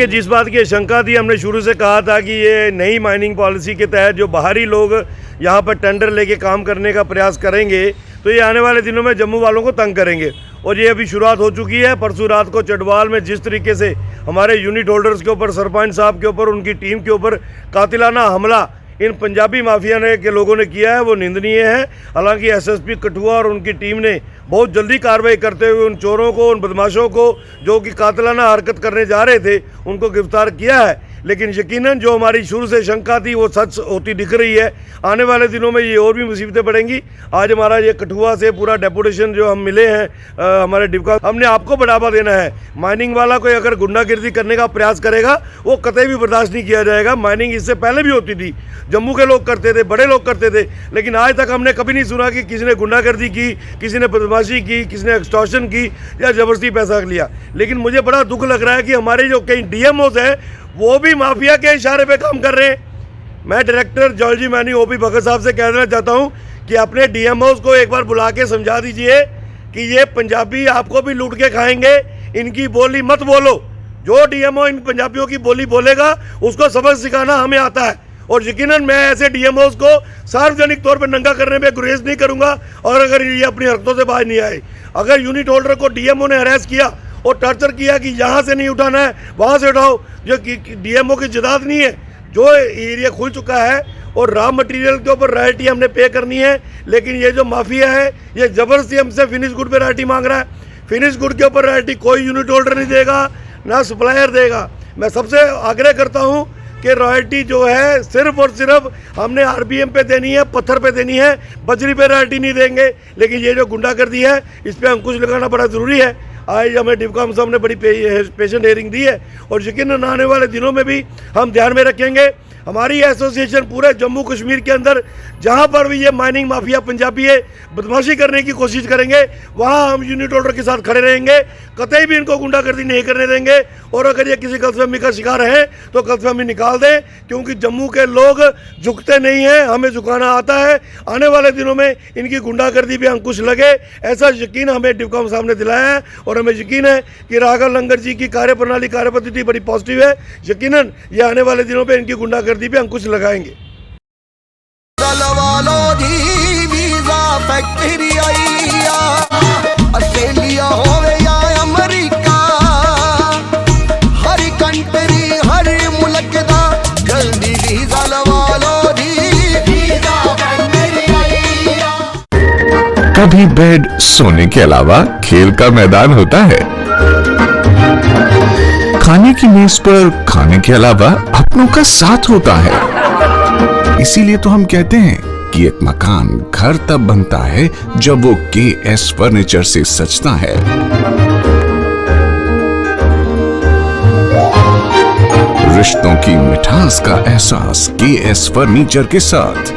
देखिए, जिस बात की शंका थी, हमने शुरू से कहा था कि ये नई माइनिंग पॉलिसी के तहत जो बाहरी लोग यहाँ पर टेंडर लेके काम करने का प्रयास करेंगे तो ये आने वाले दिनों में जम्मू वालों को तंग करेंगे। और ये अभी शुरुआत हो चुकी है। परसों रात को चटवाल में जिस तरीके से हमारे यूनिट होल्डर्स के ऊपर, सरपंच साहब के ऊपर, उनकी टीम के ऊपर कातिलाना हमला इन पंजाबी माफिया के लोगों ने किया है, वो निंदनीय है। हालांकि एसएसपी कठुआ और उनकी टीम ने बहुत जल्दी कार्रवाई करते हुए उन चोरों को, उन बदमाशों को जो कि कातिलाना हरकत करने जा रहे थे, उनको गिरफ्तार किया है। लेकिन यकीनन जो हमारी शुरू से शंका थी वो सच होती दिख रही है। आने वाले दिनों में ये और भी मुसीबतें बढ़ेंगी। आज हमारा ये कठुआ से पूरा डेपुटेशन जो हम मिले हैं हमारे डिपका, हमने आपको बढ़ावा देना है। माइनिंग वाला कोई अगर गुंडागिर्दी करने का प्रयास करेगा वो कतई भी बर्दाश्त नहीं किया जाएगा। माइनिंग इससे पहले भी होती थी, जम्मू के लोग करते थे, बड़े लोग करते थे, लेकिन आज तक हमने कभी नहीं सुना कि किसी ने गुंडागर्दी की, किसी ने बदमाशी की, किसी ने एक्सटॉर्शन की या ज़बरदस्ती पैसा लिया। लेकिन मुझे बड़ा दुख लग रहा है कि हमारे जो कई डीएमओज हैं वो भी माफिया के इशारे पे काम कर रहे हैं। मैं डायरेक्टर जॉर्जी मैनी ओपी भगत साहब से कह देना चाहता हूँ कि अपने डीएमओज को एक बार बुला के समझा दीजिए कि ये पंजाबी आपको भी लूट के खाएंगे, इनकी बोली मत बोलो। जो डीएमओ इन पंजाबियों की बोली बोलेगा उसको सबक सिखाना हमें आता है। और यकीनन मैं ऐसे डीएमओज को सार्वजनिक तौर पर नंगा करने में गुरेज नहीं करूँगा। और अगर ये अपनी हरकतों से बाहर नहीं आए, अगर यूनिट होल्डर को डीएमओ ने हरास किया और टॉर्चर किया कि यहाँ से नहीं उठाना है, वहाँ से उठाओ, जो डीएमओ की जदाद नहीं है, जो एरिया खुल चुका है और रॉ मटेरियल के ऊपर रॉयल्टी हमने पे करनी है। लेकिन ये जो माफिया है ये ज़बरदस्ती हमसे फिनिश गुड पे रॉयल्टी मांग रहा है। फिनिश गुड के ऊपर रॉयल्टी कोई यूनिट होल्डर नहीं देगा, ना सप्लायर देगा। मैं सबसे आग्रह करता हूँ कि रॉयल्टी जो है सिर्फ और सिर्फ हमने आरबीएम पे देनी है, पत्थर पे देनी है, बजरी पे रॉयल्टी नहीं देंगे। लेकिन ये जो गुंडागर्दी है इस पर अंकुश लगाना बड़ा ज़रूरी है। आज हमें डिपकाम साहब ने बड़ी पेशेंट हेयरिंग दी है और यकीनन आने वाले दिनों में भी हम ध्यान में रखेंगे। हमारी एसोसिएशन पूरे जम्मू कश्मीर के अंदर जहां पर भी ये माइनिंग माफिया पंजाबी है बदमाशी करने की कोशिश करेंगे, वहां हम यूनिट होल्डर के साथ खड़े रहेंगे, कतई भी इनको गुंडागर्दी नहीं करने देंगे। और अगर ये किसी गलतफहमी का शिकार हैं तो गलतफहमी निकाल दें, क्योंकि जम्मू के लोग झुकते नहीं हैं, हमें झुकाना आता है। आने वाले दिनों में इनकी गुंडागर्दी भी अंकुश लगे, ऐसा यकीन हमें डिपकाम साहब ने दिलाया है। और हमें यकीन है कि राघव लंगर जी की कार्यप्रणाली, कार्यपद्धति बड़ी पॉजिटिव है। यकीनन ये आने वाले दिनों पर इनकी गुंडागर्दी पे अंकुश लगाएंगे। ऑस्ट्रेलिया होवे या अमेरिका, हर कंट्री हर मुल्क दा जल्दी वीजा लवा लो जी। कभी बेड सोने के अलावा खेल का मैदान होता है, खाने की मेज पर खाने के अलावा अपनों का साथ होता है। इसीलिए तो हम कहते हैं कि एक मकान घर तब बनता है जब वो KS फर्नीचर से सजता है। रिश्तों की मिठास का एहसास KS फर्नीचर के साथ।